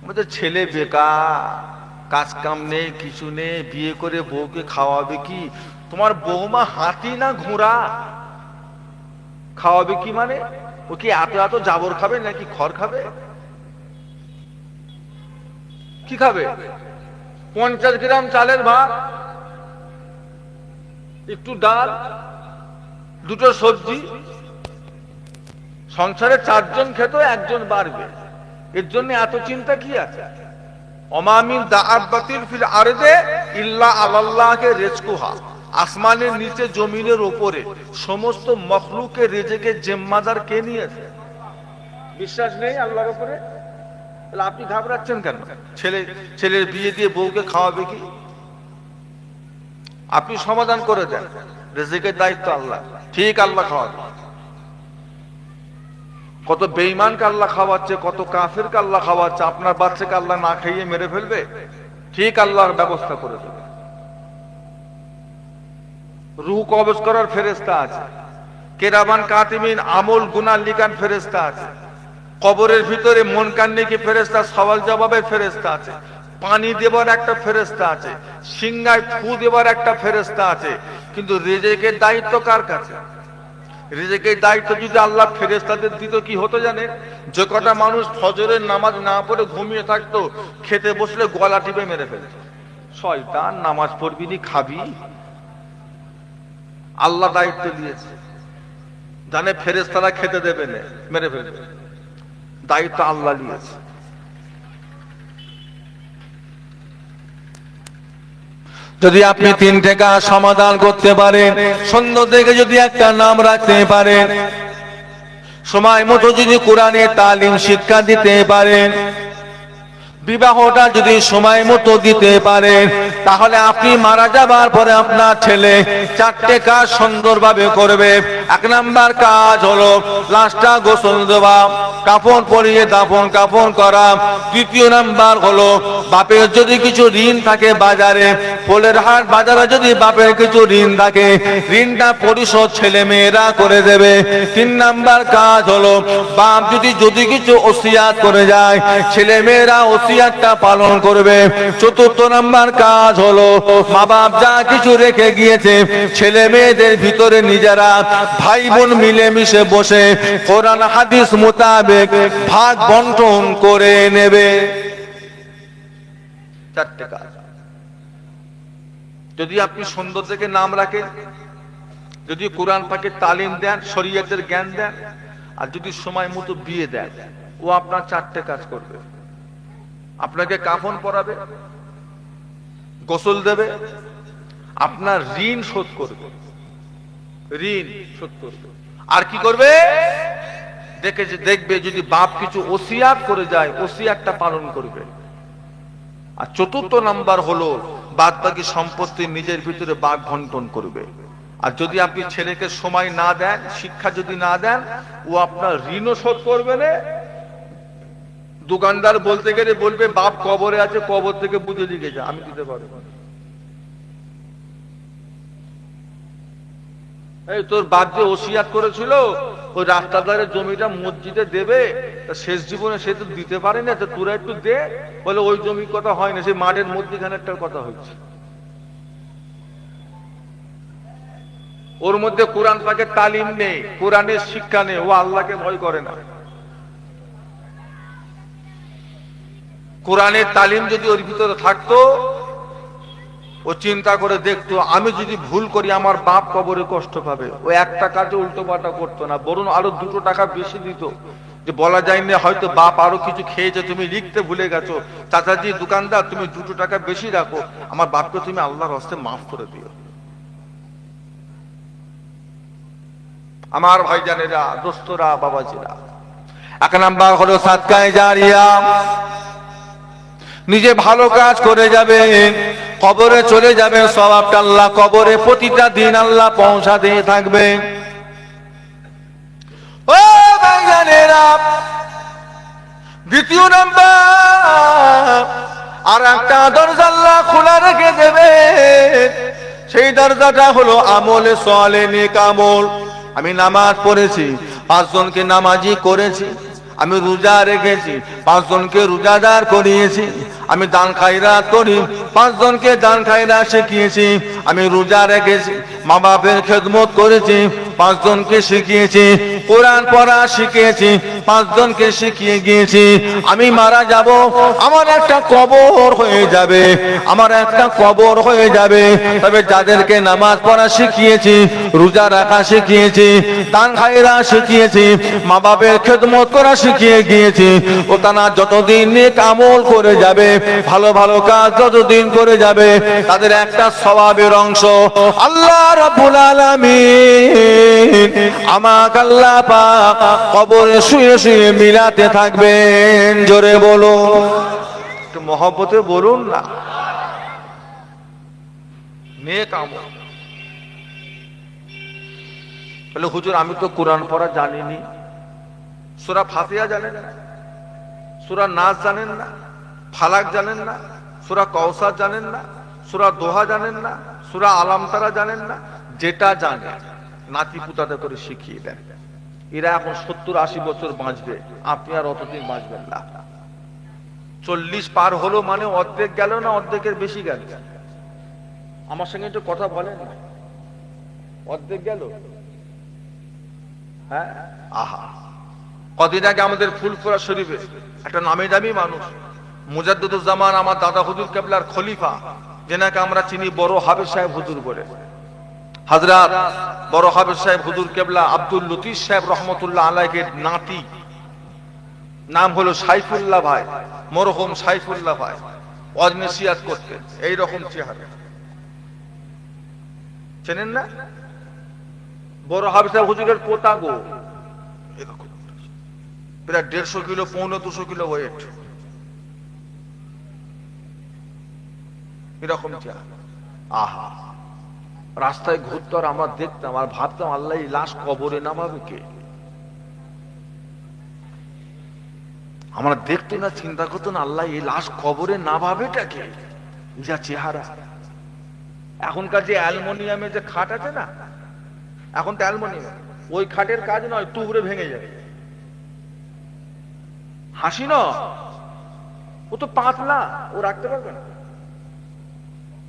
আমাদের ছেলে বেকার, কাজ কাম নেই, কিছু নেই, বিয়ে করে বউকে খাওয়াবে কি? তোমার বৌমা হাতি না ঘোড়া? খাওয়াবে কি মানে? ও কি এত এত জাবর খাবে নাকি খড় খাবে? কি খাবে? 50 গ্রাম চালের ভাত, একটু ডাল, দুটো সবজি। সংসারে 4 জন খেত, 1 জন বাড়বে। এর জন্য এত চিন্তা কি আছে? ওমা মিন দাআবাতিন ফিল আরদে ইল্লা আলাল্লাহি রিজকুহা। আসমানের নিচে জমিনের উপরে সমস্ত মখলুকের রিজেকের জিম্মাদার কে নিয়েছে? বিশ্বাস নেই আল্লাহর উপরে? তাহলে আপনি ঘাবড়াচ্ছেন কেন? ছেলের বিয়ে দিয়ে বউকে খাওয়াবে কি? আপনি সমাধান করে দেন, রিজেকের দায়িত্ব আল্লাহ। ঠিক, আল্লাহ খাওয়াবে। কত বেঈমানকে আল্লাহ খাওয়াচ্ছে, কত কাফেরকে আল্লাহ খাওয়াচ্ছে। আপনার বাচ্চাকে আল্লাহ না খাইয়ে মেরে ফেলবে? ঠিক, আল্লাহর ব্যবস্থা করে দেবে। রূহ কবজ করার ফেরেশতা আছে, কেরামান কাতিমিন আমল গুনাহ লিখান ফেরেশতা আছে, কবরের ভিতরে মুনকার নেকি ফেরেশতা, সওয়াল জবাবের ফেরেশতা আছে, পানি দেবার একটা ফেরেশতা আছে, সিংহায় ফু দেবার একটা ফেরেশতা আছে। কিন্তু রিজেকের দায়িত্ব কার কাছে? রিজেকের দায়িত্ব যদি আল্লাহ ফেরেশতাদের দিত, কি হতো জানেন? যে কটা মানুষ ফজরের নামাজ না পড়ে ঘুমিয়ে থাকতো, খেতে বসলে গলা টিপে মেরে ফেলত। শয়তান, নামাজ পড়বি নি, খাবি? আল্লাহ দায়িত্ব দিয়েছে, জানে ফেরেশতারা খেতে দেবে না, মেরে ফেলবে। দায়িত্ব আল্লাহ নিয়েছে। যদি আপনি 3টে কাজ সমাধান করতে পারেন, সুন্দর দেখে যদি একটা নাম রাখতে পারেন, সময় মতো যদি কোরআনের তালিম শিক্ষা দিতে পারেন, বিবাহটা যদি সময় মতো দিতে পারেন, তাহলে আপনি মারা যাবার পরে আপনার ছেলে 4টে কাজ সুন্দরভাবে করবে। 1 নাম্বার কাজ হলো লাশটা গোসল দেওয়া, কাফন পরিয়ে দাফন কাফন করা। 2য় নাম্বার হলো বাপের যদি কিছু ঋণ থাকে বাজারে, ফলের হাট বাজারে যদি বাপের কিছু ঋণ থাকে, ঋণটা পরিশোধ ছেলে মেয়েরা করে দেবে। 3 নাম্বার কাজ হলো বাপ যদি কিছু ওসিয়াত করে যায়, ছেলে মেয়েরা ওসিয়াতটা পালন করবে। 4র্থ নাম্বার কাজ হলো মা বাপ যা কিছু রেখে গিয়েছে, ছেলে মেয়েদের ভিতরে নিজেরা ভাই বোন মিলেমিশে বসে কোরআন হাদিস মোতাবেক ভাগ বন্টন করে নেবে। 4টে কাজ যদি আপনি সুন্দর দেখে নাম রাখেন, যদি কোরআন পাকের তালিম দেন, শরীয়তের জ্ঞান দেন, আর যদি সময় মতো বিয়ে দেন, ও আপনার 4টে কাজ করবে। আপনাকে কাফন পরাবে, গোসল দেবে, আপনার ঋণ শোধ করবে, ঋণ শোধ করবে। আর কি করবে? দেখবে যদি বাপ কিছু ওসিয়াত করে যায়, ওসিয়াতটা পালন করবে। আর 4র্থ নাম্বার হলো বাদ বাকি সম্পত্তি নিজের ভিতরে ভাগ বন্টন করবে। আর যদি আপনি ছেলেকে সময় না দেন, শিক্ষা যদি না দেন, ও আপনার ঋণও শোধ করবে না। দোকানদার বলতে গেলে বলবে বাপ কবরে আছে, কবর থেকে বুঝে লিখে যা, আমি দিতে পারবো না। এই তোর বাপ যে ওসিয়াত করেছিল ওই রাস্তাদারের জমিটা মসজিদে দেবে, শেষ জীবনে সে তো দিতে পারে না, তোরা একটু দে। বলে ওই জমির কথা হয় না, সেই মাঠের মধ্যখানে একটা কথা হচ্ছে। ওর মধ্যে কোরআন পাকের তালিম নেই, কোরআনের শিক্ষা নেই, ও আল্লাহকে ভয় করে না। কোরআনের তালিম যদি ওর ভিতরে থাকতো, ও চিন্তা করে দেখতো আমি যদি ভুল করি আমার বাপ কবরে কষ্ট পাবে। ও একটা কাজে উল্টো পাল্টা করতো না, বরং আরো 2 টাকা বেশি দিত, যে বলা যায় না হয়তো বাপ আরো কিছু খেয়েছে, তুমি লিখতে ভুলে গেছো, চাচাজি দোকানদার তুমি 2 টাকা বেশি রাখো, আমার বাপকে তুমি আল্লাহর হস্তে মাফ করে দিও। আমার ভাইজানেরা, দোস্তরা, বাবাজিরা, 1 নাম্বার হলো সাদকায়ে জারিয়া। নিজে ভালো কাজ করে যাবে, কবরে চলে যাবে, সওয়াবটা আল্লাহ কবরে প্রতিটা দিন আল্লাহ পৌঁছা দিয়ে থাকবে। ও ভাইজানেরা, 2য় নাম্বার আর একটা দরজা আল্লাহ খোলা রেখে দেবে। সেই দরজাটা হলো আমলে সালেহ, নেক আমল। আমি নামাজ পড়েছি, 5 জনকে নামাজি করেছি, আমি রোজা রেখেছি, 5 জনকে রোজাদার করিয়েছি। আমি দান খায়রাত করি, 5 জনকে দান খায়রাত শিখিয়েছি। আমি রোজা রেখেছি, মা বাপের খেদমত করেছি, 5 জনকে শিখিয়েছি। কোরআন পড়া শিখিয়েছি, 5 জনকে শিখিয়ে গিয়েছি। আমি মারা যাব, আমার একটা কবর হয়ে যাবে, আমার একটা কবর হয়ে যাবে। তবে যাদেরকে নামাজ পড়া শিখিয়েছি, রোজা রাখা শিখিয়েছি, দান খায়রাত শিখিয়েছি, মা বাপের খেদমত করা শিখিয়ে গিয়েছি, ও তারা যতদিন নেক আমল করে যাবে, ভালো ভালো কাজ যতদিন করে যাবে, তাদের একটা সওয়াবের অংশ আল্লাহ রাব্বুল আলামিন আমাকে আল্লাহ পাক কবরে শুয়ে শুয়ে মিলাতে থাকবেন। জোরে বলুন, একটু মহব্বতে বলুন না। নেক আমল বলে, হুজুর আমি তো কোরআন পড়া জানিনি। সূরা ফাতিহা জানেন না, সূরা নাস জানেন না, ফালাক জানেন না, সূরা কাউসার জানেন না, সূরা দোহা জানেন না, সূরা আলাম তারা জানেন না। যেটা জানে নাতি পুতাতে করে শিখিয়ে দেন। এরা এখন 70-80 বছর বাঁচবে, আপনি আর অতদিন বাঁচবেন না। 40 পার হলো মানে অর্ধেক গেল না অর্ধেকের বেশি গেল? আমার সঙ্গে একটু কথা বলেন না, অর্ধেক গেল। হ্যাঁ, আহা, কদিন আগে আমাদের ফুলপুরা শরীফে একটা নামী দামি মানুষ, মুজাদ্দিদুজ্জামান আমার দাদা হুজুর কেবলার খলিফা, যেনাকে আমরা চিনি বড় হাফেজ সাহেব হুজুর বলে, হযরত বড় হাফেজ সাহেব হুজুর কেবলা আব্দুল লতিফ সাহেব রহমতুল্লাহ আলাইহির নাতি, নাম হলো সাইফুল্লাহ ভাই, মরহুম সাইফুল্লাহ ভাই। ওয়াজ নসিহত করতেন, এইরকম চেহারা, চেনেন না? বড় হাফেজ সাহেব হুজুরের পোতা গো, এরকম প্রায় 150 কিলো, 1.25 কিলো ওয়েট, এরকম চেহারা। আহা, রাস্তায় ঘুরতো আর আমরা দেখতাম আর ভাবতাম, আল্লাহ এই লাশ কবরে নামাবে কে? আমরা দেখতো না, চিন্তা করতো না, আল্লাহ এই লাশ কবরে নামাবেটা কে? যা চেহারা। এখনকার যে অ্যালুমিনিয়ামের যে খাট আছে না, এখন তো অ্যালুমিনিয়াম, ওই খাটের কাজ নয়, টুকরে ভেঙে যাবে। হাসি না, ও তো পাতলা, ও রাখতে পারবে না।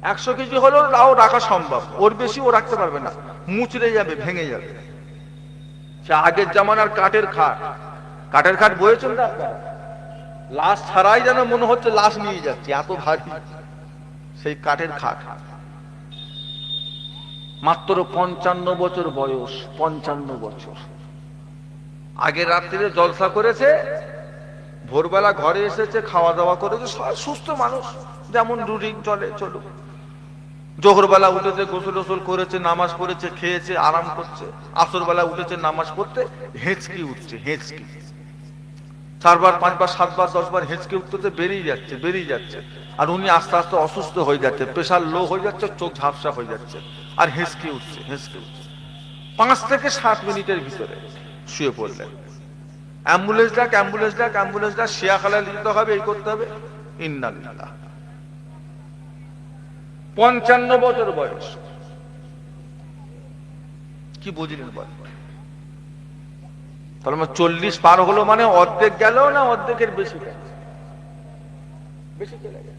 100 কেজি হলেও তাও রাখা সম্ভব, ওর বেশি ও রাখতে পারবে না, মুচড়ে যাবে, ভেঙে যাবে। সে আগের জামানার কাঠের খাট, কাঠের খাট বয়েছেন না আপনারা? লাশ ছাড়াই যেন মনে হচ্ছে লাশ নিয়ে যাচ্ছে, এত ভারী সেই কাঠের খাট। মাত্র 55 বছর বয়স, 55 বছর। আগের রাত্রিরে জলসা করেছে, ভোরবেলা ঘরে এসেছে, খাওয়া দাওয়া করেছে, সুস্থ মানুষ, যেমন রুটিন চলে চলুক। জোহর বেলা উঠেছে, গোসল টোসল করেছে, নামাজ পড়েছে, খেয়েছে, আরাম করছে। আসর বেলা উঠেছে নামাজ পড়তে, হেঁচকি উঠছে, হেঁচকি 4 বার 5 বার 7 বার 10 বার হেঁচকি উঠতে বেরিয়ে যাচ্ছে, বেরিয়ে যাচ্ছে। আর উনি আস্তে আস্তে অসুস্থ হয়ে যাচ্ছে, প্রেশার লো হয়ে যাচ্ছে, চোখ ঝাপসা হয়ে যাচ্ছে, আর হেঁচকি উঠছে, হেঁচকি উঠছে। 5 থেকে 7 মিনিটের ভিতরে শুয়ে পড়লেন। অ্যাম্বুলেন্স ডাক, অ্যাম্বুলেন্স ডাক, অ্যাম্বুলেন্স ডাক, শিয়াখালায় নিতে হবে, এই করতে হবে। ইন্নালিল্লাহ। 55 বছর বয়স, কি বুঝলেন বল? তাহলে 40 পার হলো মানে অর্ধেক গেল না অর্ধেকের বেশি গেল? বেশি চলে গেল।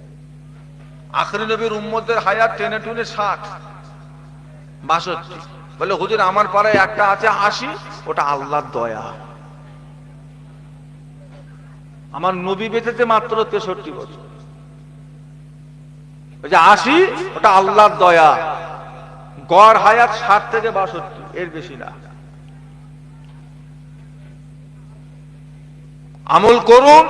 আখরি নবীর উম্মতের হায়াত টেনে টুনে 60 62। বলে হুজুর আমার পাড়ায় একটা আছে 80, ওটা আল্লাহর দয়া। আমার নবী বেঁচেছে মাত্র 63 বছর, 80 ওটা আল্লাহর দয়া। গড় হায়াত 60 থেকে 62, এর বেশি না। আমল করুন,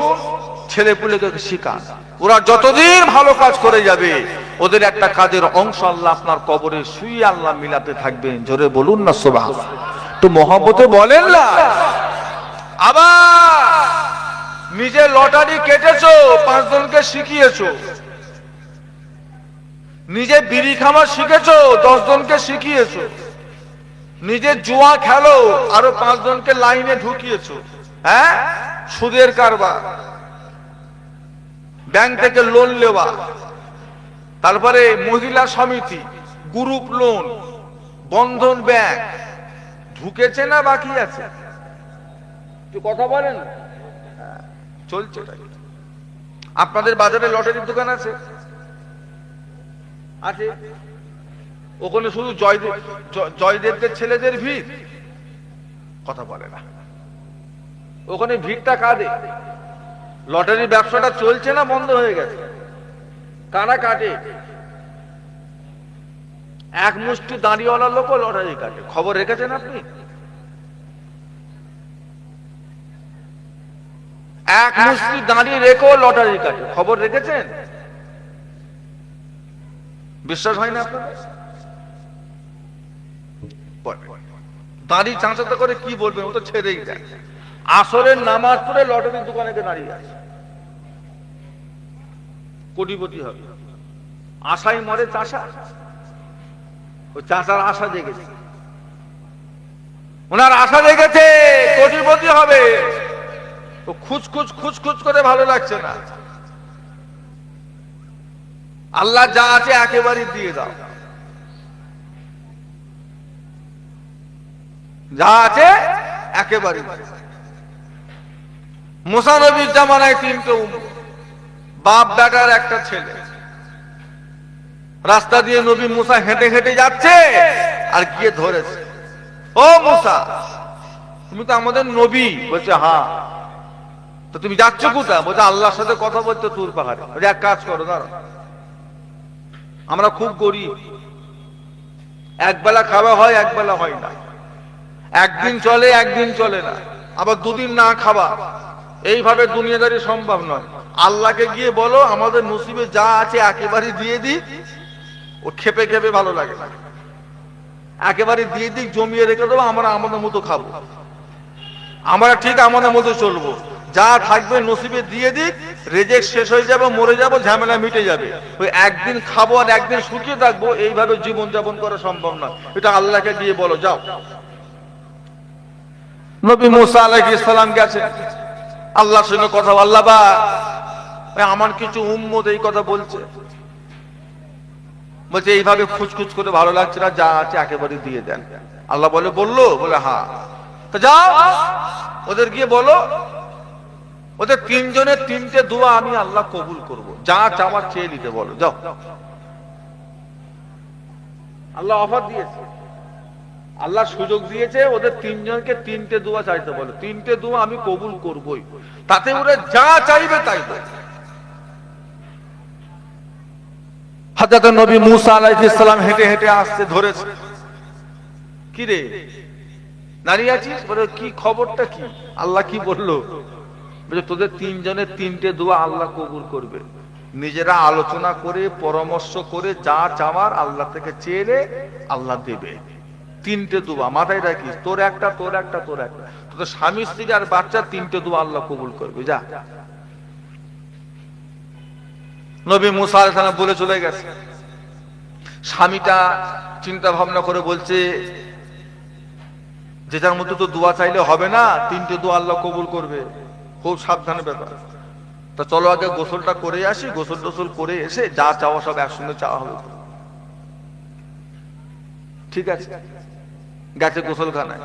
ছেলে পুলেকে শিখান, ওরা যতদিন ভালো কাজ করে যাবে, ওদের একটা কাজের অংশ আল্লাহ আপনার কবরে শুয়ে আল্লাহ মিলাতে থাকবেন। জোরে বলুন না সুবহানাল্লাহ, তো মহব্বতে বলেন না। আবার নিজে লটারি কেটেছো, 5 জনকে শিখিয়েছো। নিজে বিড়ি খাওয়া শিখেছো, 10 জনকে শিখিয়েছো। নিজে জুয়া খেলো, আরো 5 জনকে লাইনে ঢুকিয়েছো। হ্যাঁ, সুদের কারবার, ব্যাংক থেকে লোন নেওয়া, তারপরে মহিলা সমিতি, গ্রুপ লোন, বন্ধন ব্যাংক, ঢুকেছে না বাকি আছে? কথা বলেন। চলছে তাই। আপনাদের বাজারে লটারির দোকান আছে? আছে। ওখানে শুধু জয়দেবদের ছেলেদের ভিড়, কথা বলে না। ওখানে ভিড়টা কাদের? লটারির ব্যবসাটা চলছে না বন্ধ হয়ে গেছে? কারা কাটে? এক মুষ্টি দাঁড়িয়েওয়ালা লোকও লটারি কাটে। খবর রেখেছেন আপনি? এক মুষ্টি দাঁড়িয়ে রেখেও লটারি কাটে, খবর রেখেছেন? বিশ্বাস হয় না আপনাদের? দাঁড়িয়ে চাঁচাতে করে কি বলবেন, ও তো ছেড়েই দেয়। আসরের নামাজ পড়ে লটারির দোকানে দাঁড়িয়ে আছে, কোটিপতি হবে। আশাই মরে চাষা, ওই চাষার আশা জেগেছে, ওনার আশা জেগেছে কোটিপতি হবে। ও খুঁজ করে ভালো লাগছে না। আল্লাহ যা আছে একেবারে দিয়ে দাও, যা আছে একেবারে। মুসা নবীর জামানায় তিনটে বাপ বেটার একটা ছেলে, রাস্তা দিয়ে নবী মুসা হেঁটে হেঁটে যাচ্ছে, আর গিয়ে ধরেছে, ও মুসা তুমি তো আমাদের নবী। বলছে হ্যাঁ। তো তুমি যাচ্ছ কোথায়? বলছে আল্লাহর সাথে কথা বলতে তুর পাহাড়ে। এক কাজ করো, দাঁড়া, আমরা খুব গরিব, একবেলা খাওয়া হয় একবেলা হয় না, একদিন চলে একদিন চলে না, আবার দুদিন না খাওয়া, এইভাবে দুনিয়াদারি সম্ভব নয়। আল্লাহকে গিয়ে বলো আমাদের নসিবে যা আছে একেবারে দিয়ে দিক। ও খেপে খেপে ভালো লাগে না, একেবারে দিয়ে দিক, জমিয়ে রেখে দেবো, আমরা আমাদের মতো খাবো, আমরা ঠিক আমাদের মতো চলবো, যা থাকবে নসিবে দিয়ে দিক, রেজেক শেষ হয়ে যাবে, মরে যাবো, ঝামেলা মিটে যাবে। ওই একদিন খাবো আর একদিন শুকিয়ে থাকবো, এইভাবে জীবন যাপন করা সম্ভব না। এটা আল্লাহকে গিয়ে বলো, যাও। নবী মুসা আলাইহিস সালাম গেছে আল্লাহর সঙ্গে কথা। আল্লাহ বা আমার কিছু উম্মত এই কথা বলছে, বলছে এইভাবে খুঁজখুজ করে ভালো লাগছে না, যা আছে একেবারে দিয়ে দেন। আল্লাহ বললো হ্যাঁ, তো যাও ওদের গিয়ে বলো ওদের তিনজনের তিনটে দোয়া আমি আল্লাহ কবুল করব, যা চাওয়ার চেয়ে নিতে বলো, যাও। আল্লাহ অফার দিয়েছে, আল্লাহ সুযোগ দিয়েছে, ওদের তিনজনকে তিনটে দোয়া চাইতে বলো, তিনটে দোয়া আমি কবুল করবই, তাতে ওরা যা চাইবে তাই দেয়। হযরত নবী মুসা আলাইহিস সালাম হেঁটে হেঁটে আসছে, ধরেছে, কি রে দাঁড়িয়ে আছিস? বলে কি খবরটা কি? আল্লাহ কি বললো? বলে তোদের তিনজনের তিনটে দোয়া আল্লাহ কবুল করবে, নিজেরা আলোচনা করে পরামর্শ করে যা চাওয়ার আল্লাহ থেকে চেয়ে আল্লাহ দেবে। তিনটে দোয়া মাথায় রাখিস, তোর একটা, তোর একটা, তোর একটা, তোদের স্বামী স্ত্রী আর বাচ্চার তিনটে দোয়া আল্লাহ কবুল করবে, যা। নবী মুসা আলাইহিস সালাম বলে চলে গেছে। স্বামীটা চিন্তা ভাবনা করে বলছে, যে যার মধ্যে তো দোয়া চাইলে হবে না, তিনটে দোয়া আল্লাহ কবুল করবে, খুব সাবধানের ব্যাপার। তা চলো আগে গোসলটা করে আসি, গোসল টোসল করে এসে যা চাওয়া সব একসঙ্গে চাওয়া হবে। ঠিক আছে, গেছে গোসলখানায়,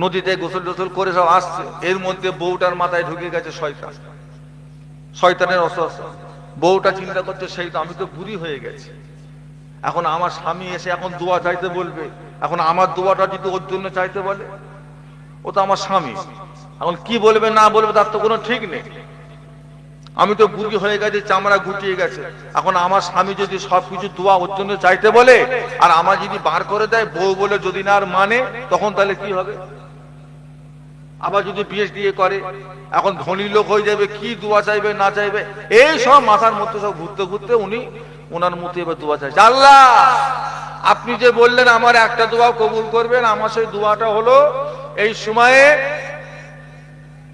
নদীতে গোসল টোসল করে সব আসছে। এর মধ্যে বউটার মাথায় ঢুকে গেছে শয়তান, শয়তানের অসুস্থ। বউটা চিন্তা করছে, সেই তো আমি তো বুড়ি হয়ে গেছি, এখন আমার স্বামী এসে এখন দোয়া চাইতে বলবে, এখন আমার দোয়াটা যদি ওর জন্য চাইতে বলে, ও তো আমার স্বামী, এখন কি বলবে না বলবে তার তো কোনো ঠিক নেই। আমি তো বুড়ি হয়ে গেছি, চামড়া গুটিয়ে গেছে, এখন আমার স্বামী যদি সবকিছু দোয়া ওর জন্য চাইতে বলে, আর আমার যদি বার করে দেয় বউ বলে, যদি না আর মানে, তখন তাহলে কি হবে? আবার যদি পিএইচডি করে, এখন ধনী লোক হয়ে যাবে, কি দোয়া চাইবে না চাইবে, এই সব মাথার মধ্যে সব ঘুরতে ঘুরতে উনি ওনার মতো এবার দোয়া চাইছে। আল্লাহ আপনি যে বললেন আমার একটা দোয়া কবুল করবেন, আমার সেই দোয়াটা হলো এই সময়ে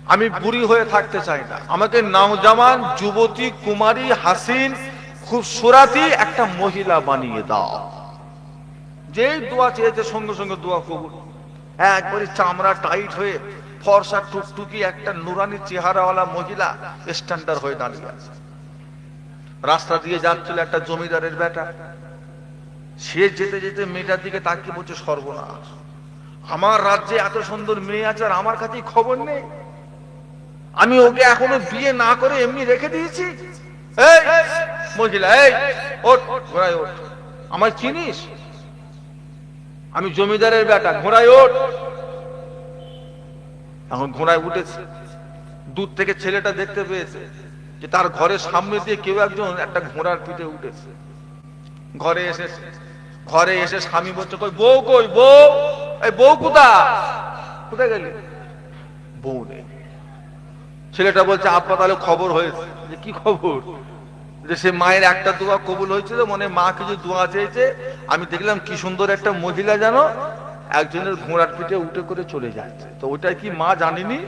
আমি বুড়ি হয়ে থাকতে চাই না, আমাকে নওজওয়ান যুবতী কুমারী হাসিন খুব সুরাতি একটা মহিলা বানিয়ে দাও। যেই দোয়া চেয়েছে সঙ্গে সঙ্গে দোয়া কবুল। একবারে চামড়া টাইট হয়ে ফর্সা টুকটুকি একটা নুরানি চেহারাওয়ালা মহিলা স্ট্যান্ডার্ড হয়ে দাঁড়িয়ে আছে। রাস্তা দিয়ে যাচ্ছিল একটা জমিদারের বেটা, সে যেতে যেতে মেয়েটার দিকে তাকিয়ে বলছে, সর্বনাশ, আমার রাজ্যে এত সুন্দর মেয়ে আছে আর আমার কাছে খবর নেই, আমি ওকে এখনো বিয়ে না করে এমনি রেখে দিয়েছি। এই মহিলা, এই ওঠ, ঘোড়ায় ওঠ, আমায় চিনিস? আমি জমিদারের বেটা, ঘোড়ায় ওঠ। এখন ঘোড়ায় উঠেছে, দূর থেকে ছেলেটা দেখতে পেয়েছে যে তার ঘরের সামনে দিয়ে কেউ একজন একটা ঘোড়ার পিঠে উঠেছে। ঘরে এসে স্বামী বলছে, কই বউ, কই বউ, এই বউ কোথায় গেলি? বউ নেই। ছেলেটা বলছে, আব্বা তাহলে খবর হয়েছে? যে কি খবর? যে সে মায়ের একটা দোয়া কবুল হয়েছিল, মনে মা কিছু দোয়া চেয়েছে, আমি দেখলাম কি সুন্দর একটা মহিলা জানো একজনের ঘোড়ার পিঠে উঠে করে চলে যাচ্ছে। তো ওটা কি মা জানিনি,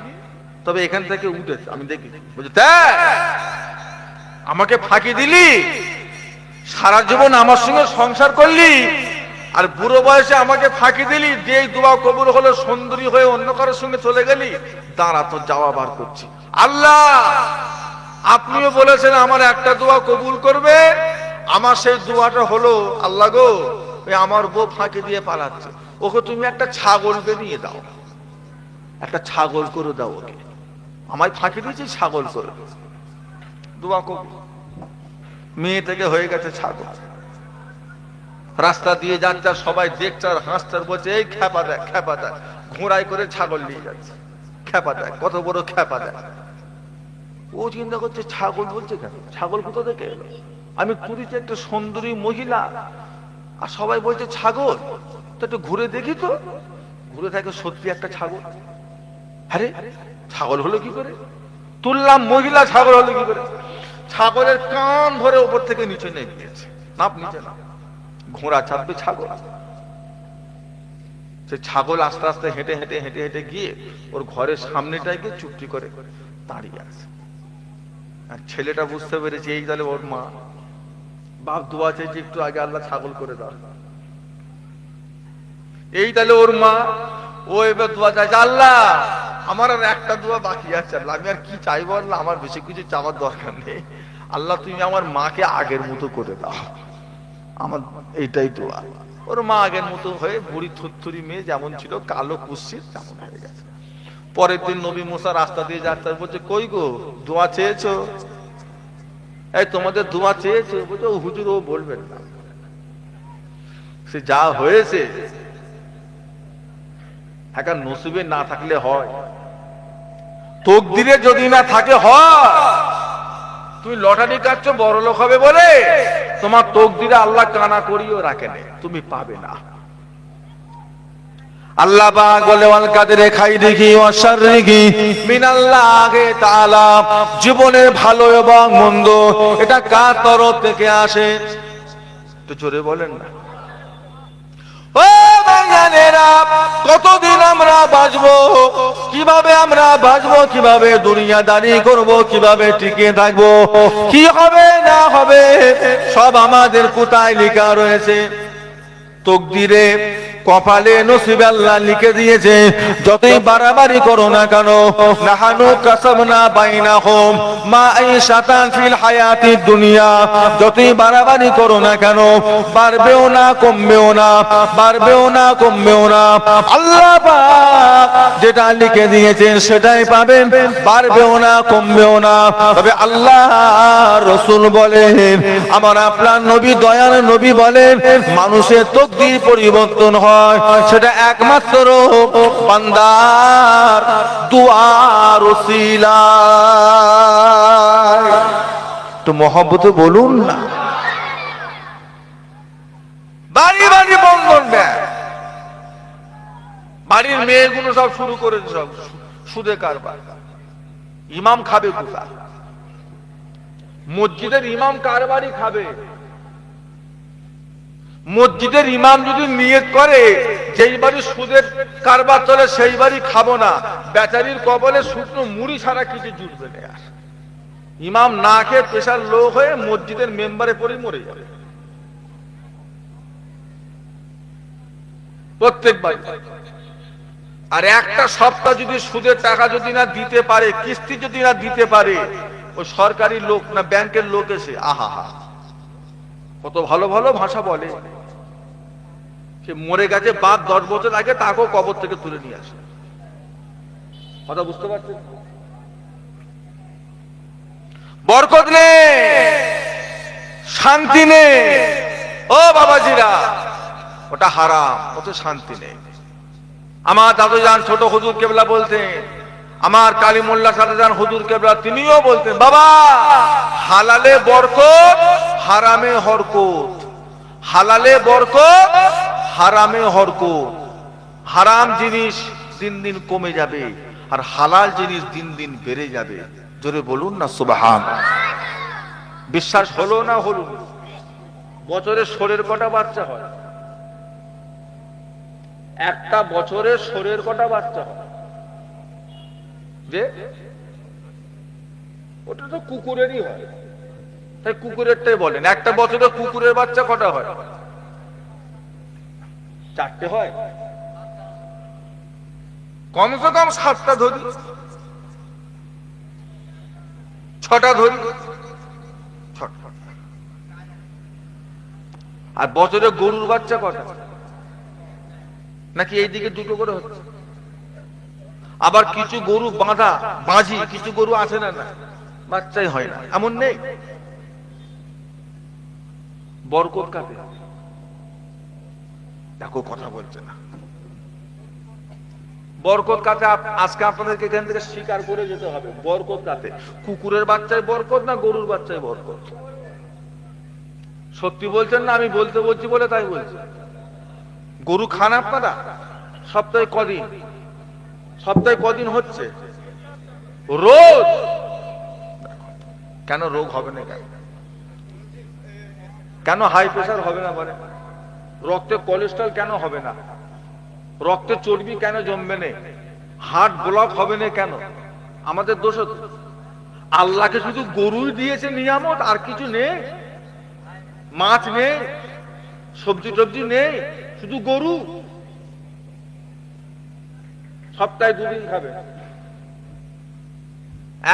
তবে এখান থেকে উঠেছে, আমি দেখি। বলছে, আমাকে ফাঁকি দিলি, সারা জীবন আমার সঙ্গে সংসার করলি, আর বুড়ো বয়সে আমাকে ফাঁকি দিলি, যে দোয়া কবুল হলো সুন্দরী হয়ে অন্য কারোর সঙ্গে চলে গেলি। দাঁড়া, তো যাওয়া বার করছি। আল্লাহ, আপনিও বলেছেন আমার একটা দোয়া কবুল করবে, আমার সেই দোয়াটা হলো, আল্লাহ গো, আমার বউ ফাঁকি দিয়ে পালাচ্ছে, ওকে তুমি একটা ছাগল বানিয়ে দাও, একটা ছাগল করে দাও ওকে, আমায় ফাঁকি দিয়েছি, ছাগল করে। দোয়া কবুল। মেয়ে থেকে হয়ে গেছে ছাগল। রাস্তা দিয়ে যাচ্ছে, সবাই দেখছে আর হাসছে, বলছে, এই খ্যাপা দেয়, খ্যাপা দেয়, ঘোড়ায় করে ছাগল নিয়ে যাচ্ছে, খ্যাপা দেয়, কত বড় খ্যাপা দেয়। ও চিন্তা করছে, ছাগল বলছে কেন, ছাগল কোথা থেকে এলো? আমি তুলিতে একটা সুন্দরী মহিলা, আর সবাই বলছে ছাগল, তো একটু ঘুরে দেখি তো। ঘুরে থাকে, সত্যি একটা ছাগল। আরে ছাগল হলো কি করে? তুললাম, মহিলা, ছাগল হলো কি করে? ছাগলের কান ধরে উপর থেকে নিচে নেমে গিয়েছে, নাপ নিচে না, ঘোড়া চাপবে ছাগল। সে ছাগল আস্তে আস্তে হেঁটে হেঁটে হেঁটে হেঁটে গিয়ে ওর ঘরের সামনেটায় গিয়ে চুপটি করে দাঁড়িয়ে আছে। আর ছেলেটা বুঝতে পেরেছে এই তাহলে ওর মা। বাপ দোয়া চেয়েছে, একটু আগে আল্লাহ ছাগল করে দাও। এই তাহলে ওর মা, ও এবার দোয়া চাইছে, আল্লাহ আমার আর একটা দোয়া বাকি আছে, আল্লাহ আমি আর কি চাইবো, আল্লাহ আমার বেশি কিছু চাওয়ার দরকার নেই, আল্লাহ তুমি আমার মাকে আগের মতো করে দাও, আমার এইটাই দোয়া। ওর মা আগের মতো হয়ে বুড়ি থুরথুরি মেয়ে যেমন ছিল, কালো কুৎসিত, তেমন হয়ে গেছে। পরের দিন নবী মুসা রাস্তা দিয়ে যাচ্ছে, বলছে, কই গো, দোয়া চেয়েছো? এই তোমাদের দোয়া চেয়েছো? বলছে, ও হুজুর, ও বলবেন না, সে যা হয়েছে এখন নসিবে না থাকলে হয়, তকদিরে যদি না থাকে হয়। তুমি লটারি কাটছো বড় লোক হবে বলে, তোমার তকদিরে আল্লাহ কানা করিও রাখেন, তুমি পাবে না। আল্লাহ পাক বলে, ওয়াল কাদিরে খাইরিহি ওয়া শাররিহি মিনাল্লাহি তাআলা, জীবনের ভালো এবং মন্দ এটা কার তরফ থেকে আসে? তো জোরে বলেন না। ও বাঙালিরা, কতদিন আমরা বাঁচবো, কিভাবে আমরা বাঁচবো, কিভাবে দুনিয়াদারি করব, কিভাবে টিকে থাকবো, কি হবে না হবে, সব আমাদের কোথায় লেখা রয়েছে? তকদিরে, কপালে, নসিবে আল্লাহ লিখে দিয়েছে। যতই বাড়াবাড়ি করো না কেন, নাহানু কাসাবনা বাইনাহুম মাঈশাতান ফিল হায়াতিদ দুনিয়া, যতই বাড়াবাড়ি করো না কেন, বাড়বেও না কমবেও না, বাড়বেও না কমবেও না। আল্লাহ পাক যেটা লিখে দিয়েছেন সেটাই পাবেন, বাড়বেও না কমবেও না। তবে আল্লাহ রাসূল বলেন, আমার আপনার নবী, দয়ার নবী বলেন, মানুষের তকদির পরিবর্তন হয় সেটা একমাত্র বান্দার দুআর ওসিলায়। তো মহব্বতে বলুন না। বাড়ি বাড়ি বন্ধন ব্যাংক, বাড়ির মেয়েগুলো সব শুরু করেছে সব সুদে কারবার। ইমাম খাবে কোথায়? মসজিদের ইমাম কারবারই খাবে। মসজিদের ইমাম যদি নিয়ত করে যেই বাড়ি সুদের কারবার চলে সেই বাড়ি খাবো না, বেচারির কবলে শুকনো মুড়ি ছাড়া কিছু জুটবে না। ইমাম না খেয়ে পেশার লোক হয়ে মসজিদের মেম্বারে পড়ে মরে যাবে প্রত্যেকবার। আর একটা সপ্তাহ যদি সুদের টাকা যদি না দিতে পারে, কিস্তি যদি না দিতে পারে, ওই সরকারি লোক না ব্যাংকের লোক এসে আহা হা কত ভালো ভালো ভাষা বলে, সে মরে গেছে 5-10 বছর আগে, তাকেও কবর থেকে তুলে নিয়ে আসে। কথা বুঝতে পারছেন? বরকত নেই, শান্তি নেই। ও বাবাজিরা, ওটা হারাম, ওতে শান্তি নেই। আমার দাদুজান ছোট হুজুর কেবলা বলতেন, আমার কালিমুল্লাহ সাদাজান হুজুর কেবলা তিনিও বলতেন, বাবা হালালে বরকত, হারামে হরকত। হালালে বরকত, হারামে হরকত। হারাম জিনিস দিন দিন কমে যাবে, আর হালাল জিনিস দিন দিন বেড়ে যাবে। জোরে বলুন না সুবহান। বিশ্বাস হলো না হলো? বছরে শোরের কটা বাচ্চা হয়? একটা বছরে শোরের কটা বাচ্চা হয়? যে ওটা তো কুকুরেরই হয়, তাই কুকুরেরটাই বলেন। একটা বছরে কুকুরের বাচ্চা কটা হয়? 4টে হয়, কমসে কম 7টা ধরি, 6টা ধরি। আর বছরে গরুর বাচ্চা কটা? নাকি এইদিকে 2টো করে হচ্ছে? আবার কিছু গরু বাঁধা বাঁঝি, কিছু গরু আছে না, না বাচ্চাই হয় না, এমন নেই। বরকত কাতে? দেখো কথা বলছে না। বরকত কাতে আজকে আপনাদেরকে এখান থেকে স্বীকার করে যেতে হবে। বরকত কাতে? কুকুরের বাচ্চায় বরকত না গরুর বাচ্চায় বরকত? সত্যি বলছেন না? আমি বলছি বলে তাই বলছি। গরু খান আপনারা? সপ্তাহে কদিন? সপ্তাহে কদিন হচ্ছে? রোজ। কেন রোগ হবে না? কেন হাই প্রেসার হবে না? বলে রক্তে কোলেস্ট্রল কেন হবে না? রক্তে চর্বি কেন জমবে না? হার্ট ব্লক হবে না কেন? আমাদের দোষ। আল্লাহকে শুধু গরুই দিয়েছে নিয়ামত, আর কিছু নেই। মাছ নেই, সবজি টবজি নেই, শুধু গরু। সপ্তাহে 2 দিন খাবে,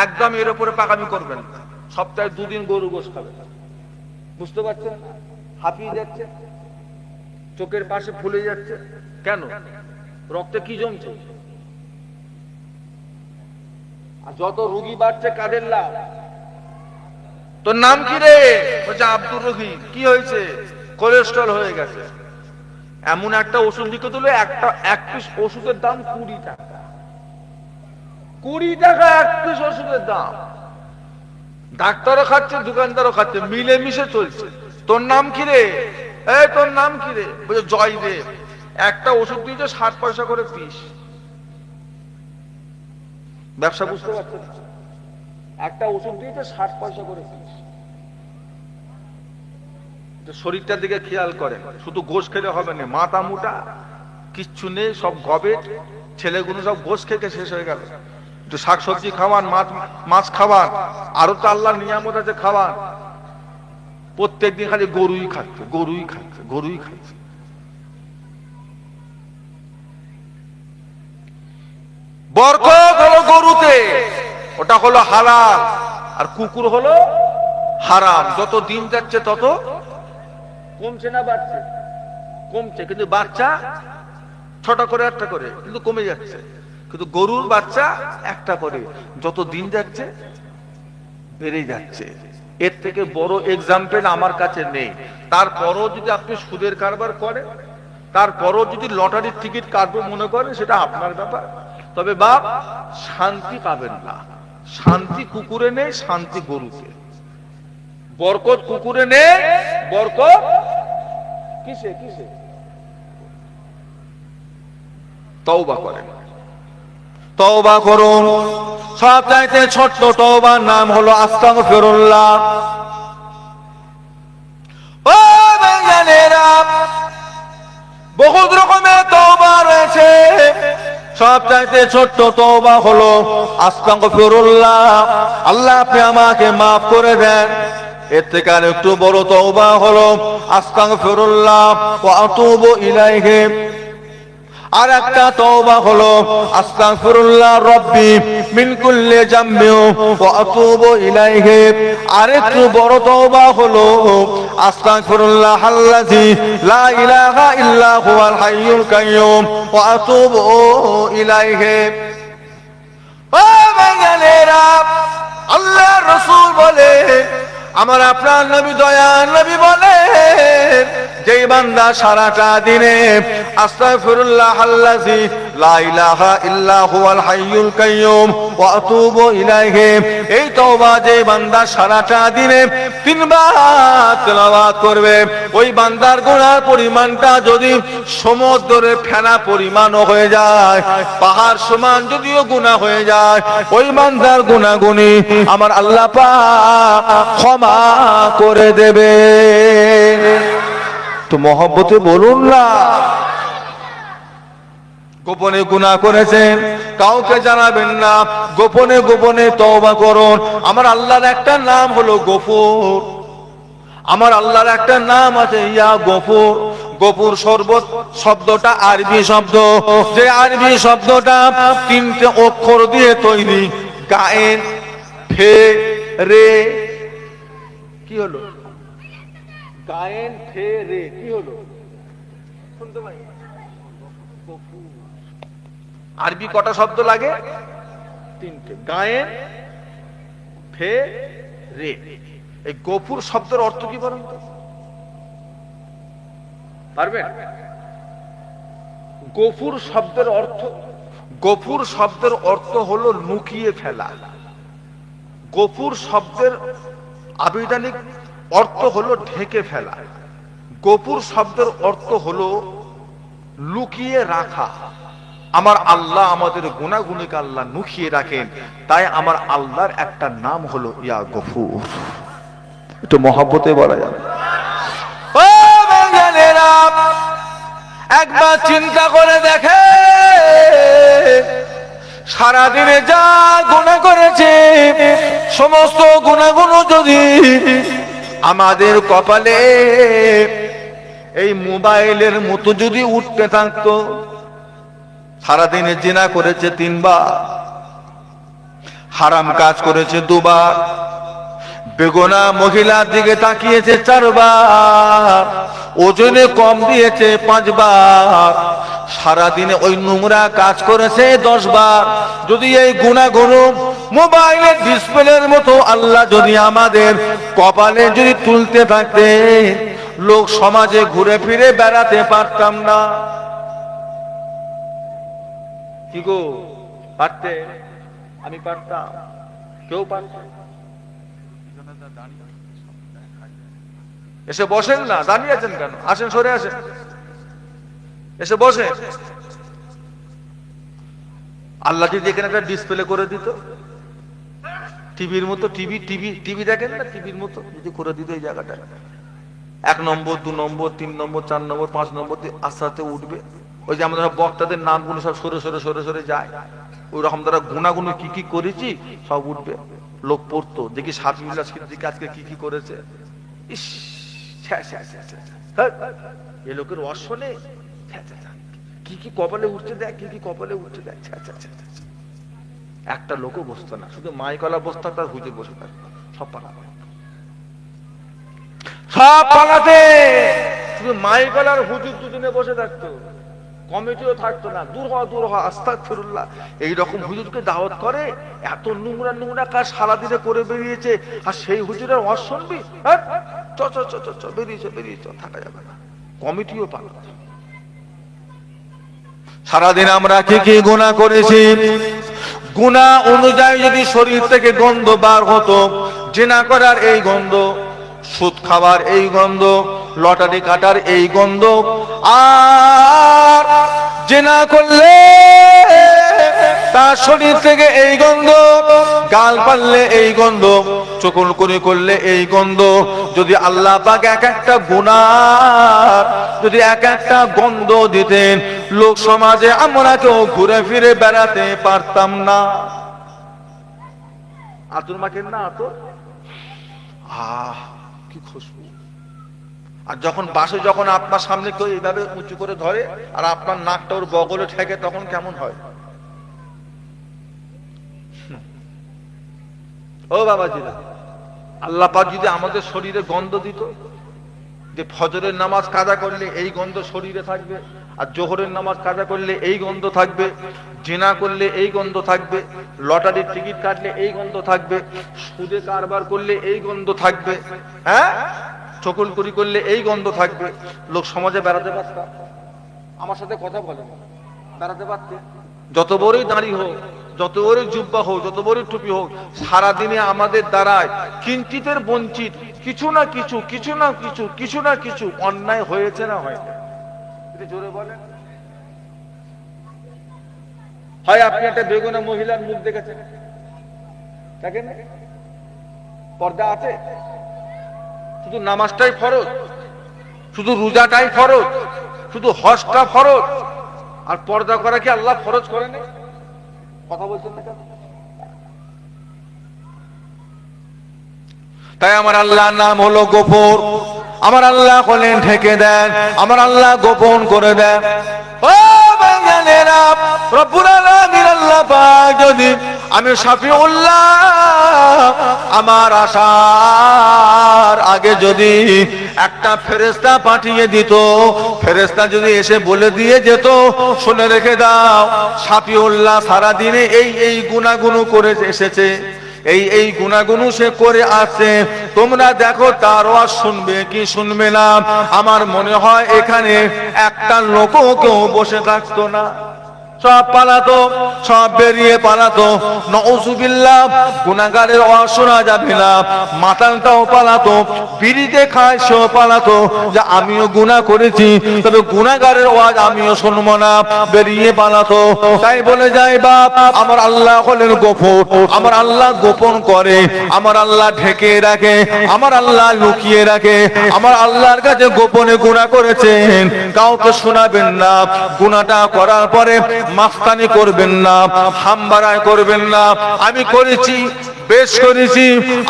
একদম এর উপরে পাকামি করবেন। সপ্তাহে 2 দিন গরু গোশত খাবে। বুঝতে পারছেন? হাঁপিয়ে যাচ্ছে, চোখের পাশে ফুলে যাচ্ছে, কেন? রক্তে কি জমছে? আর যত রোগী বাড়ছে কাদের লাভ? তোর নাম কি রে? বলছে আব্দুর রহিম। কি হয়েছে? কোলেস্ট্রল হয়ে গেছে। এমন একটা ওষুধ লিখে দিল, এক পিস ওষুধের দাম 20 টাকা। 20 টাকা এক পিস ওষুধের দাম। ডাক্তারও খাচ্ছে, দোকানদারও খাচ্ছে, মিলেমিশে চলছে। তোর নাম কি রে? এই তোর নাম কি রে? বলছে জয়দেব। একটা ওষুধ দিয়েছে 60 পয়সা করে পিস। ব্যবসা বুঝতে পারছেন? একটা ওষুধ দিয়েছে 60 পয়সা করে পিস। শরীরটার দিকে খেয়াল করেন। শুধু গোশ খেলে হবে না, মাথা মোটা কিচ্ছু নেই, সব গবেট। ছেলেগুলো সব গোশ খেতে শেষ হয়ে গেল। একটু শাকসবজি খাওয়ান, মাছ খাওয়ান, আরো তো আল্লাহর নিয়ামত আছে খাওয়ান। প্রত্যেকদিন খালি গরুই খাচ্ছে, গরুই খাচ্ছে, গরুই খাচ্ছে। বরকত হলো গরুতে, ওটা হলো হালাল। আর কুকুর হলো হারাম। যত দিন যাচ্ছে তত কমছে না বাড়ছে? কমছে, কিন্তু বাচ্চা 6টা করে 8টা করে, কিন্তু কমে যাচ্ছে। কিন্তু গরুর বাচ্চা 1টা করে, যত দিন যাচ্ছে বেড়ে যাচ্ছে। এর থেকে বড় এক্সাম্পল আমার কাছে নেই। তারপরও যদি আপনি সুদের কারবার করেন, তারপরও যদি লটারির টিকিট কাটবো মনে করেন, সেটা আপনার ব্যাপার। তবে বাপ, শান্তি পাবেন না। শান্তি কুকুরে নেই, শান্তি গরুতে। বরকত কুকুরে নেই, বরকত কিসে? কিসে? তওবা করেন, তওবা করুন। সবচাইতে ছোট্ট তওবার নাম হলো আস্তাগফিরুল্লাহ। ও ভাইজানেরা, বহুত রকমের তওবা রয়েছে। সবচাইতে ছোট্ট তওবা হলো আস্তাগফিরুল্লাহ। আল্লাহ আপনি আমাকে মাফ করে দেন। এর থেকে আর একটু বড় তওবা হলো আস্তাগফিরুল্লাহ ওয়া আতুবু ইলাইহি। আর একটা তওবা হলো আস্তাগফিরুল্লাহ রাব্বি মিন কুল্লি যামবি ওয়া আতুবু ইলাইহি। আর একটু বড় তওবা হলো আস্তাগফিরুল্লাহ আল্লাযী লা ইলাহা ইল্লা হুয়াল হাইয়ুল কাইয়্যুম ওয়া আতুবু ইলাইহি। ও ভাইজানেরা, আল্লাহ রাসূল বলে, আমার আপনার নবী দয়ার নবী বলে, যেই বান্দা সারাটা দিনে আস্তাগফিরুল্লাহ আল্লাযী লা ইলাহা ইল্লা হুয়াল হাইয়ুল কাইয়্যুম ওয়া আতুবু ইলাইহি, এই তওবা যে বান্দা সারাটা দিনে 3 বার তেলাওয়াত করবে, ওই বান্দার গুনার পরিমাণটা যদি সমুদ্রের ফেনা পরিমাণও হয়ে যায়, পাহাড় সমান যদিও গুনাহ হয়ে যায়, ওই বান্দার গুনাহগুনি আমার আল্লাহ পাক ক্ষমা করে দেবে। তো মহব্বতে বলুন না। গোপনে গুনাহ করেছেন, কাউকে জানাবেন না, গোপনে গোপনে তওবা করুন। আমার আল্লাহর একটা নাম হলো গফুর। আমার আল্লাহর একটা নাম আছে ইয়া গফুর। গফুর শব্দটা আরবি শব্দ, যে আরবি শব্দটা 3টে অক্ষর দিয়ে তৈরি। গায়েন, ফে, রে। কি হলো? গায়েন, ফে, রে। কি হলো? শুনতে পাই? আরবি কটা শব্দ লাগে? 3টে। গায়েন, ফে, রে। এই গফুর শব্দের অর্থ কি বলেন তো? পারবেন? গফুর শব্দের অর্থ, গফুর শব্দের অর্থ হলো লুকিয়ে ফেলা। গফুর শব্দের আবিধানিক অর্থ হলো ঢেকে ফেলা। গফুর শব্দের অর্থ হলো লুকিয়ে রাখা। আমার আল্লাহ আমাদের গুনাহগুনিকে আল্লাহ লুকিয়ে রাখেন, তাই আমার আল্লাহর একটা নাম হলো ইয়া গফুর। একটু মহব্বতে বলা যাবে। ও বাঙালিরা, একবার চিন্তা করে দেখে, সারাদিনে যা গুনাহ করেছে, সমস্ত গুনাহগুলো যদি আমাদের কপালে এই মোবাইলের মতো যদি উঠতে থাকতো। সারাদিনে জিনা করেছে 3 বার, হারাম কাজ করেছে 2 বার, বেগুনা মহিলার দিকে তাকিয়েছে 4 বার, ওজনে কম দিয়েছে 5 বার, সারাদিনে ওই নোংরা কাজ করেছে 10 বার। যদি এই গুনাহগুলো মোবাইলের ডিসপ্লের মতো আল্লাহ যদি আমাদের কপালে যদি তুলতে থাকতে, লোক সমাজে ঘুরে ফিরে বেড়াতে পারতাম না। কি গো, পারতে? আমি পারতাম, কেউ পারত? এসে বসেন না, দাঁড়িয়ে আছেন কেন? আসেন, সরে আসেন, এসে বসেন। আল্লাহ যদি এখানে একটা ডিসপ্লে করে দিত, টিভির মতো, টিভি দেখেন না, টিভির মতো যদি করে দিত এই জায়গাটা, 1 নম্বর 2 নম্বর 3 নম্বর 4 নম্বর 5 নম্বর আস্তে আস্তে উঠবে। ওই যে আমাদের বক্তাদের নামগুলো সব সরে সরে সরে সরে যায়, ওই রকম দ্বারা গুনাহগুলো কি কি করেছি সব উঠবে। লোক পড়তো, দেখি সাবিউল্লাহ সিদ্দিকী আজকে কি কি করেছে। ইস, এ লোকের অশ্বনে কি কি কপালে উঠতে দেয়, কি কি কপালে উঠতে দেয়। একটা লোকও বসতো না, শুধু মাইকলা বসতো, তার হুজুর বসে থাকতো। সব পালাতে শুধু মাইকলার হুজুর দুজনে বসে থাকতো, কমিটিও থাকতো না। দূর হ আস্তাগফিরুল্লাহ। এইরকম হুজুরকে দাওয়াত করে, এত নোংরা নোংরা কাজ সারাদিনে করে বেরিয়েছে, আর সেই হুজুরের ওয়াজ শুনবি? বেরিয়েছ, থাকা যাবে না। কমিটিও পালাতো। সারাদিন আমরা কি কি গুনাহ করেছি, গুনাহ অনুযায়ী যদি শরীর থেকে গন্ধ বার হতো, জিনা করার এই গন্ধ, সুদ খাবার এই গন্ধ, লটারি কাটার এই গন্ধ, আর জিনা করলে তার শরীর থেকে এই গন্ধ, গাল পারলে এই গন্ধ, চকুলকুনি করলে এই গন্ধ। যদি আল্লাহ পাক এক একটা গুনাহ যদি এক একটা গন্ধ দিতেন, লোক সমাজে আমরা কেউ ঘুরে ফিরে বেড়াতে পারতাম না। আতর মাখেন না? আতর, কি খুশবু। আর যখন বাসে যখন আপনার সামনে কেউ এইভাবে উঁচু করে ধরে আর আপনার নাকটা ওর বগলে ঠেকে, তখন কেমন হয়? ও বাবাজিরা, আল্লাহ পাক যদি আমাদের শরীরে গন্ধ দিত, যে ফজরের নামাজ কাজা করলে এই গন্ধ শরীরে থাকবে, আর জোহরের নামাজ কাজা করলে এই গন্ধ থাকবে, জিনা করলে এই গন্ধ থাকবে, লটারির টিকিট কাটলে এই গন্ধ থাকবে, সুদে কারবার করলে এই গন্ধ থাকবে, হ্যাঁ, চকুলকুরি করলে এই গন্ধ থাকবে। লোক সমাজে বেড়াতে পারতাম, আমার সাথে কথা বলে, বেড়াতে পারতে, যত বড়ই দাঁড়ি হোক, যত বড়ই জুব্বা হোক, যত বড়ই টুপি হোক, সারাদিনে আমাদের দ্বারায় কিঞ্চিতের বঞ্চিত কিছু না কিছু, কিছু না কিছু, কিছু না কিছু অন্যায় হয়েছে না হয়নি? জোরে বলেন। হয় আপনি একটা বেগুনা মহিলার মুখ দেখেছেন, দেখেন পর্দা আছে, শুধু নামাজটাই ফরজ, শুধু রোজাটাই ফরজ, শুধু হজটা ফরজ, আর পর্দা করা কি আল্লাহ ফরজ করেন? কথা বলছেন না কেন? তাই আমার আল্লাহর নাম হলো গফুর। আমার আল্লাহ বলেন ঢেকে দেন, আমার আল্লাহ গোপন করে দেন। ও ভাইজানেরা, রব্বুল আলামিন আল্লাহ পাক যদি আমি শাফিউল্লাহ আমার আসার আগে যদি একটা ফেরেশতা পাঠিয়ে দিত, ফেরেশতা যদি এসে বলে দিয়ে যেত, শুনে রেখে দাও শাফিউল্লাহ সারা দিনে এই গুনাহগুলো করে এসেছে, এই গুনাহগুলো সে করে আসছে, তোমরা দেখো তার ওয়াজ শুনবে কি শুনবে না। আমার মনে হয় এখানে একটা লোকও কেউ বসে থাকতো না, সব পালাতো, সব বেরিয়ে পালাতো। নাউযুবিল্লাহ, গুনাহগারের আওয়াজ শোনা যাবে না। মাতালটাও পালাতো, বিড়িতে খায় সেও পালাতো, যে আমিও গুনাহ করেছি, তবে গুনাহগারের আওয়াজ আমিও শুনবো না, বেরিয়ে পালাতো। তাই বলে যায় বাপ, আমার আল্লাহ হলেন গফুর, আমার আল্লাহ গোপন করে, আমার আল্লাহ ঢেকে রাখে, আমার আল্লাহ লুকিয়ে রাখে। আমার আল্লাহর কাছে গোপনে গুনাহ করেছেন, কাউকে শোনাবেন না। গুনাহটা করার পরে মাফতানি করবেন না, হামবাড়ায় করবেন না। আমি করেছি, বেশ করেছি,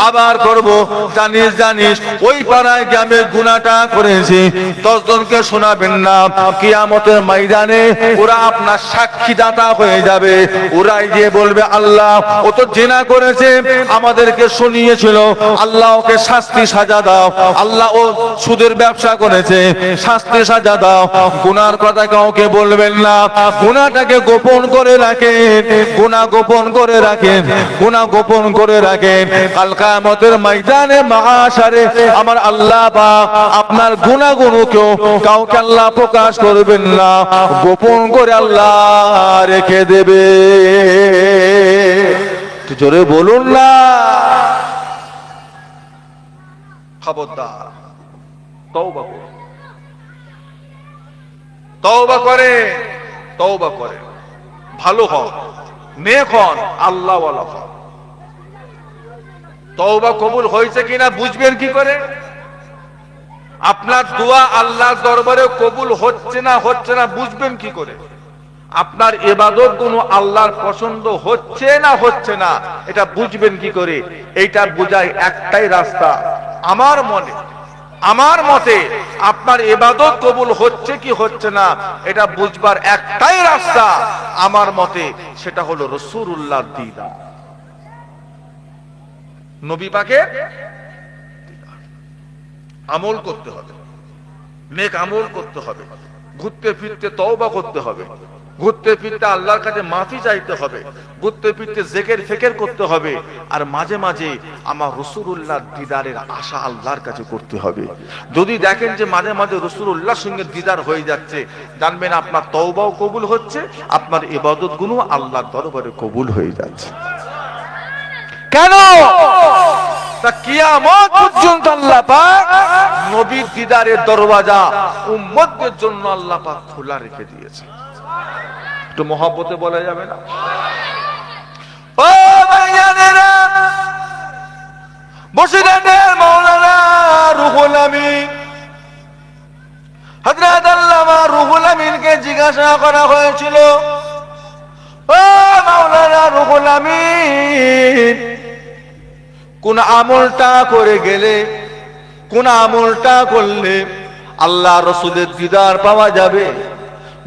আবার করব, জানিস জানিস ওই পাড়ায় গ্রামে গুনাহটা করেছি, 10 জনকে শোনাবেন না। কিয়ামতের ময়দানে ওরা আপনার সাক্ষীদাতা হয়ে যাবে। ওরাই গিয়ে বলবে, আল্লাহ ও তো জিনা করেছে, আমাদেরকে শুনিয়েছিল, আল্লাহ ওকে শাস্তি সাজা দাও। আল্লাহ ও সুদের ব্যবসা করেছে, শাস্তি সাজা দাও। গুনার কথা কাউকে বলবেন না, গুনাহটাকে গোপন করে রাখেন, গুনাহ গোপন করে রাখেন, গুনাহ গোপন করে রাখেন। কাল কিয়ামতের ময়দানে মাহশারে আমার আল্লাহ পাক আপনার গুনাহগুলোকেও কাউকে আল্লাহ প্রকাশ করবেন না, গোপন করে আল্লাহ রেখে দেবে। জোরে বলুন না, খবরদার। তওবা করুন, তওবা করে, তওবা করে, ভালো হন, নেক হন, আল্লাহওয়ালা হন। তওবা কবুল হয়েছে কিনা বুঝবেন কি করে? আপনার দোয়া আল্লাহর দরবারে কবুল হচ্ছে না বুঝবেন কি করে? আপনার ইবাদত গুলো আল্লাহর পছন্দ হচ্ছে না এটা বুঝবেন কি করে? এইটা বোঝায় একটাই রাস্তা। আমার মতে আপনার ইবাদত কবুল হচ্ছে কি হচ্ছে না এটা বুঝবার একটাই রাস্তা আমার মতে, সেটা হলো রাসূলুল্লাহর দিদার, নবী পাকের আমল করতে হবে, নেক আমল করতে হবে, ঘুরতে ফিরতে তওবা করতে হবে, ঘুরতে ফিরতে আল্লাহর কাছে মাফি চাইতে হবে, ঘুরতে ফিরতে জিকির ফিকির করতে হবে, আর মাঝে মাঝে আমার রাসূলুল্লাহর দিদারের আশা আল্লাহর কাছে করতে হবে। যদি দেখেন যে মাঝে মাঝে রাসূলুল্লাহর সঙ্গে দিদার হয়ে যাচ্ছে, জানবেন আপনার তওবাও কবুল হচ্ছে, আপনার ইবাদতগুলো আল্লাহর দরবারে কবুল হয়ে যাচ্ছে। কেন? তা কিয়ামত পর্যন্ত আল্লাহ পাক নবীর দিদারের দরওয়াজা উম্মতদের জন্য আল্লাহ পাক খোলা রেখে দিয়েছে। একটু মহব্বতে বলা যাবে না? ও ভাইয়ানেরা, বসিরহাটের মাওলানা রুহুল আমিন, হযরত আল্লামা রুহুল আমিনকে জিজ্ঞাসা করা হয়েছিল, ও মাওলানা রুহুল আমিন, কোন আমলটা করে গেলে, কোন আমলটা করলে আল্লাহ রাসূলের দিদার পাওয়া যাবে,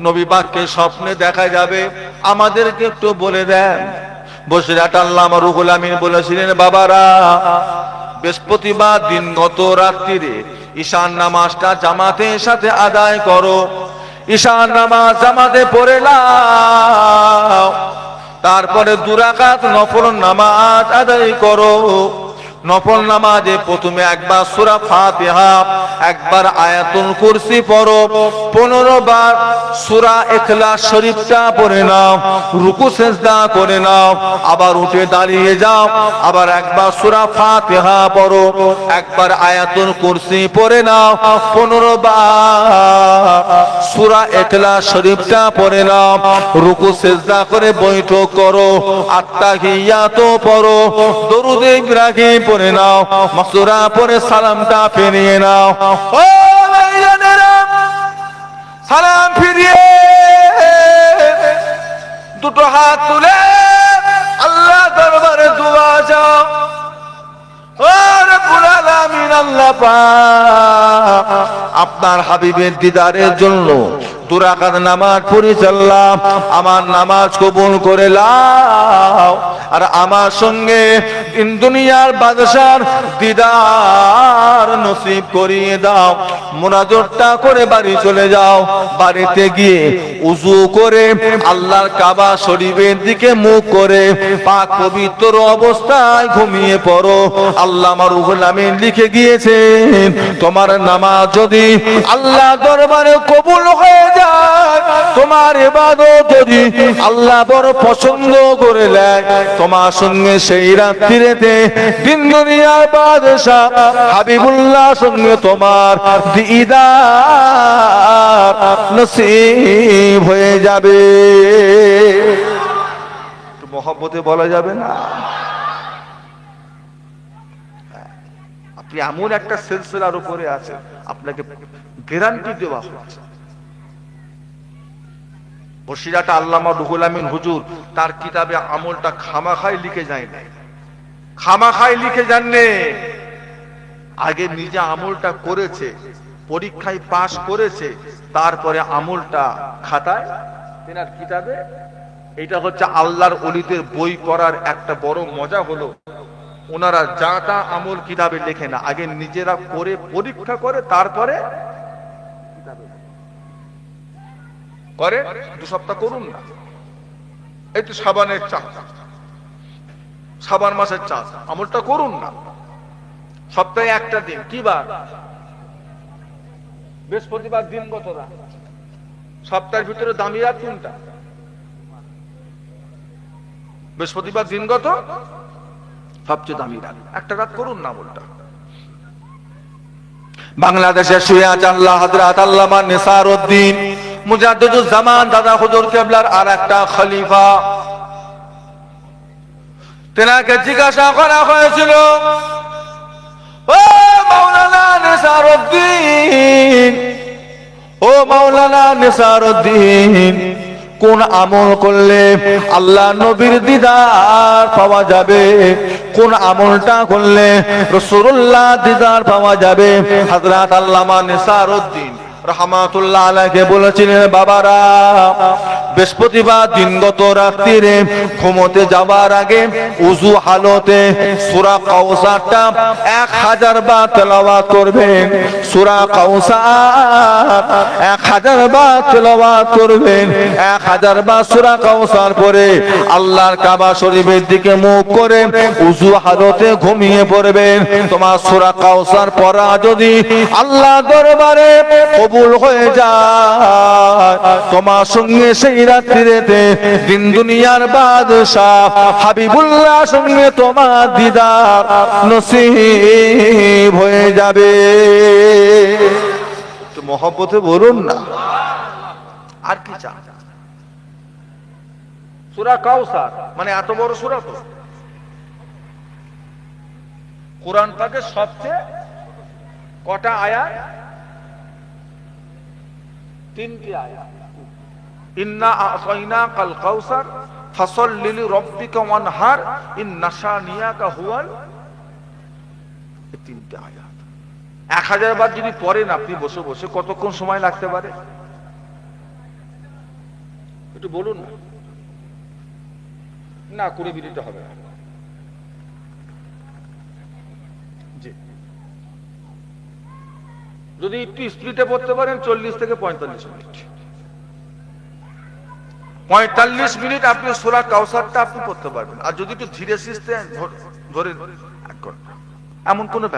নবী পাককে স্বপ্নে দেখা যাবে, আমাদেরকে একটু বলে দেন। বসিরহাট আল্লামা রুহুল আমিন বলেছিলেন, বাবারা, বৃহস্পতিবার দিন গত রাত্রিরে ঈশান নামাজটা জামাতের সাথে আদায় করো। ঈশার নামাজ জামাতে পড়ে নাও, তারপরে 2 রাকাত নফল নামাজ আদায় করো। নফল নামাজে প্রথমে একবার সূরা ফাতিহা, একবার আয়াতুল কুরসি পড়ো, 15 বার সূরা ইখলাস শরীফটা পড়ে নাও, রুকু সিজদা করে নাও, আবার উঠে দাঁড়িয়ে যাও, আবার একবার সূরা ফাতিহা পড়ো, একবার আয়াতুল কুরসি পড়ে নাও, 15 বার সূরা ইখলাস শরীফটা পড়ে নাও, রুকু সিজদা করে বৈঠক করো, আত্তাহিয়াতু পড়ো, দরুদ ইব্রাহিম পড়ে নাও, মাসুরা পড়ে সালামটা ফিরিয়ে নাও। ও ভাইজানেরা, সালাম ফিরিয়ে 2 হাত তুলে আল্লাহ দরবারে দোয়া চাও। ও রব্বুল আলামিন, আল্লাহ পাক আপনার হাবিবের দিদারের জন্য 2 রাকাত নামাজ পড়েছিলাম, আমার নামাজ কবুল করে নাও, আর আমার সঙ্গে দিন দুনিয়ার বাদশার দিদার নসিব করিয়ে দাও। মুনাজাতটা করে বাড়ি চলে যাও, বাড়িতে গিয়ে উযু করে আল্লাহর কাবা শরীফের দিকে মুখ করে পাক পবিত্র অবস্থায় ঘুমিয়ে পড়ো। আল্লামা রুহুল আমিন লিখে গিয়েছেন, তোমার নামাজ যদি আল্লাহ দরবারে কবুল হয়ে যায়, তোমার ইবাদত যদি আল্লাহ বড় পছন্দ করে নেয়, তোমার সঙ্গে সেই রাত্রিতে দিন দুনিয়ার বাদশা হাবিবুল্লাহ সঙ্গে তোমার দিদার নসিব হয়ে যাবে। একটু মহব্বতে বলা যাবে না? আপনি এমন একটা সিলসিলার উপরে আছেন, আপনাকে গ্যারান্টি দেওয়া হচ্ছে। বসিরাটা আল্লামা রুহুল আমিন হুজুর তার কিতাবে আমলটা খামাখাই লিখে যায় না, খামাখাই লিখে যাননি। আগে নিজে আমলটা করেছে, পরীক্ষায় পাশ করেছে, তারপরে আমলটা খাতায় তেনার কিতাবে। এটা হচ্ছে আল্লাহর ওলিদের বই পড়ার একটা বড় মজা হলো, ওনারা যা তা আমল কিতাবে লেখে না, আগে নিজেরা করে পরীক্ষা করে তারপরে করে। 2 সপ্তাহ করুন না, এই তো সাবানের চাঁদ, সাবান মাসের চাঁদ, আমলটা করুন না। সপ্তাহে একটা দিন, কি বার? বৃহস্পতিবার দিন কতটা? সপ্তাহের ভিতরে দামি রাত কোনটা? বৃহস্পতিবার দিন কত? সবচেয়ে দামি রাত, একটা রাত করুন না আমলটা। বাংলাদেশে শুয়ে আছে আল্লাহ হযরত আল্লামা নিসারউদ্দিন মুজাদ্দিদুজ জামান দাদা হুজুর কিবলার আর একটা খলিফা। তেনাকে জিজ্ঞাসা করা হয়েছিল, ও মাওলানা নিসারউদ্দিন, ও মাওলানা নিসারউদ্দিন, কোন আমল করলে আল্লাহ নবীর দিদার পাওয়া যাবে? কোন আমলটা করলে রাসূলুল্লাহ দিদার পাওয়া যাবে? হযরত আল্লামা নিসারউদ্দিন রাহমাতুল্লাহ আলাইহি বলেছিলেন, বাবারা, বৃহস্পতিবার দিনগত রাত্রিরে ঘুমোতে যাওয়ার আগে উযু হালতে সূরা কাউসারটা 1000 বার তেলাওয়াত করবেন। সূরা কাউসার 1000 বার তেলাওয়াত করবেন। 1000 বার সূরা কাউসার পড়ে আল্লাহর কাবা শরীফের দিকে মুখ করে উযু হালতে ঘুমিয়ে পড়বেন। তোমার সূরা কাউসার পড়া যদি আল্লাহ দরবারে কবুল হয়ে যায়, তোমার সঙ্গে সেই রাত্রিতে দিন দুনিয়ার বাদশা হাবিবুল্লাহ সঙ্গে তোমার দিদার নসিব হয়ে যাবে। তো মহব্বতে বলুন না, আর কি চান? সূরা কাউসার মানে এত বড় সূরা, তো কোরআন পাকের সবচেয়ে কটা আয়াত? 3টি আয়াত। ইন্না আ'তাইনাকাল কাউসার ফাসাল্লি লিরাব্বিকা ওয়ানহার ইন্না শানিয়াকা হুয়াল। 3টি আয়াত 1000 বার যদি পড়েন আপনি বসে বসে, কতক্ষণ সময় লাগতে পারে একটু বলুন না? না 20 মিনিট হবে। জি, যদি একটু স্পিডে পড়তে পারেন 40 থেকে 45 মিনিট। 45 মিনিট আপনি সূরা কাউসারটা আপনি পড়তে পারবেন, আর যদি একটু ধীরে সুস্থে ধরে 1 ঘন্টা, এমন কোনো ব্যাপার